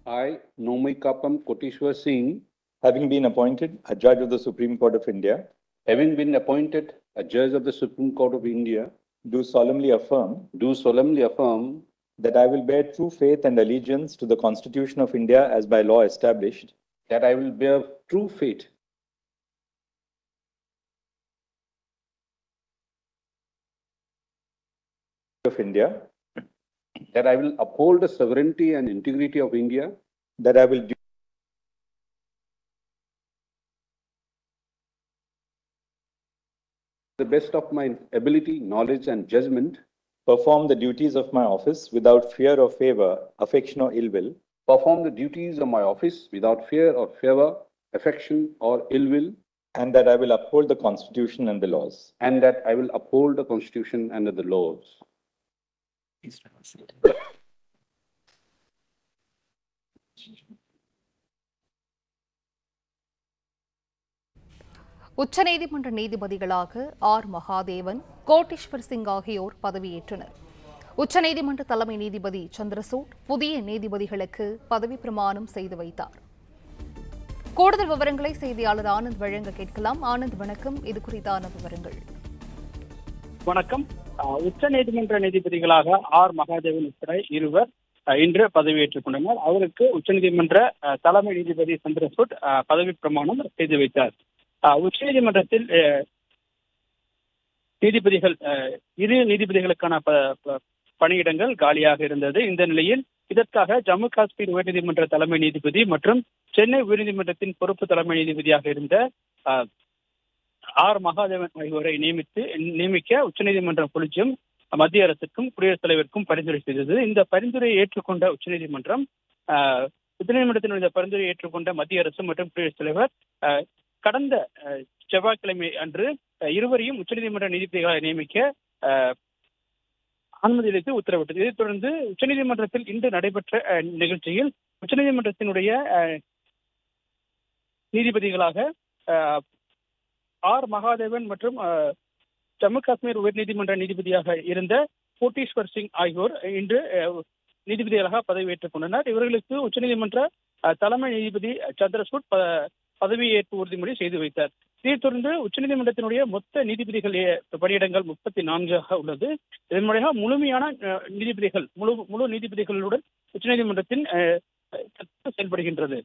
I, Nomaikapam Koteshwar Singh, having been appointed a judge of the Supreme Court of India, having been appointed a judge of the Supreme Court of India, do solemnly affirm that I will bear true faith and allegiance to the Constitution of India as by law established, that I will bear true faith of India, that I will uphold the sovereignty and integrity of India, that I will do the best of my ability, knowledge, and judgment, perform the duties of my office without fear or favor, affection or ill will, perform the duties of my office without fear or favor, affection, or ill will, and that I will uphold the Constitution and the laws. and that I will uphold the Constitution and the laws. உச்சநீதிமன்ற நீதிபதிகளாக R Mahadevan, Koteshwor Singh ஆகியோர் பதவியேற்றனர். உச்சநீதிமன்ற தலைமை நீதிபதி சந்திரசூட் புதிய நீதிபதிகளுக்கு பதவி பிரமாணம் செய்து வைத்தார். கூடுதல் விவரங்களை செய்தியாளர் ஆனந்த் வழங்க கேட்கலாம். ஆனந்த், வணக்கம். இது குறித்தான விவரங்கள். வணக்கம். உச்சநீதிமன்ற நீதிபதிகளாக ஆர் மகாதேவன் உட்பட இருவர் இன்று பதவியேற்றுக் கொண்டனர். அவருக்கு உச்சநீதிமன்ற தலைமை நீதிபதி சந்திரசூட் பதவி பிரமாணம் செய்து வைத்தார். உச்சநீதிமன்றத்தில் நீதிபதிகள் இரு நீதிபதிகளுக்கான பணியிடங்கள் காலியாக இருந்தது. இந்த நிலையில் இதற்காக ஜம்மு காஷ்மீர் உயர்நீதிமன்ற தலைமை நீதிபதி மற்றும் சென்னை உயர்நீதிமன்றத்தின் பொறுப்பு தலைமை நீதிபதியாக இருந்த ஆர் மகாதேவன் ஆகியோரை நியமிக்க உச்சநீதிமன்ற கொலிஜியம் மத்திய அரசுக்கும் குடியரசுத் தலைவருக்கும் பரிந்துரை செய்தது. இந்த பரிந்துரையை ஏற்றுக்கொண்ட உச்சநீதிமன்றத்தினுடைய பரிந்துரையை ஏற்றுக்கொண்ட மத்திய அரசு மற்றும் குடியரசுத் தலைவர் கடந்த செவ்வாய்க்கிழமை அன்று இருவரையும் உச்சநீதிமன்ற நீதிபதிகளை நியமிக்க அனுமதி அளித்து உத்தரவிட்டது. இதைத் தொடர்ந்து உச்சநீதிமன்றத்தில் இன்று நடைபெற்ற நிகழ்ச்சியில் உச்சநீதிமன்றத்தினுடைய நீதிபதிகளாக ஆர் மகாதேவன் மற்றும் ஜம்மு காஷ்மீர் உயர்நீதிமன்ற நீதிபதியாக இருந்த கோட்டேஸ்வர் சிங் ஆகியோர் இன்று நீதிபதிகளாக பதவியேற்றுக் கொண்டனர். இவர்களுக்கு உச்சநீதிமன்ற தலைமை நீதிபதி சந்திரசூட் பதவியேற்பு உறுதிமொழி செய்து வைத்தார். இதைத் தொடர்ந்து உச்சநீதிமன்றத்தினுடைய மொத்த நீதிபதிகள் பணியிடங்கள் 34 உள்ளது. இதன் மூலமாக முழுமையான நீதிபதிகள் முழு நீதிபதிகளுடன் உச்சநீதிமன்றத்தின் செயல்படுகின்றது.